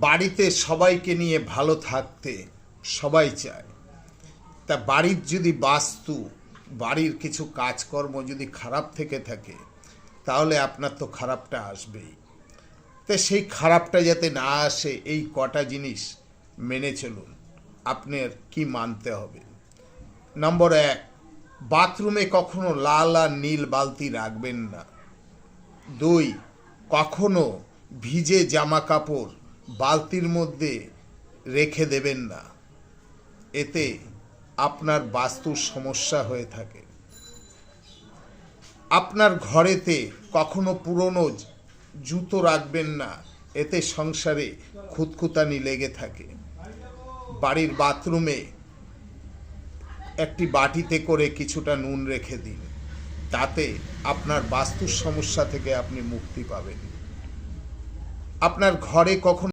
বাড়িতে সবাইকে নিয়ে ভালো থাকতে সবাই চায়। তা বাড়ির যদি বাস্তু, বাড়ির কিছু কাজকর্ম যদি খারাপ থেকে থাকে, তাহলে আপনার তো খারাপটা আসবেই। তা সেই খারাপটা যাতে না আসে, এই কটা জিনিস মেনে চলুন। আপনার কি মানতে হবে? নম্বর 1, বাথরুমে কখনো লাল আর নীল বালতি রাখবেন না। 2, কখনো ভিজে জামা কাপড় বালতির মধ্যে রেখে দেবেন না, এতে আপনার বাস্তুর সমস্যা হয়ে থাকে। আপনার ঘরেতে কখনো পুরনো জুতো রাখবেন না, এতে সংসারে খুঁতখুঁতানি লেগে থাকে। বাড়ির বাথরুমে একটি বাটিতে করে কিছুটা নুন রেখে দিন, তাতে আপনার বাস্তুর সমস্যা থেকে আপনি মুক্তি পাবেন। আপনার ঘরে কখনো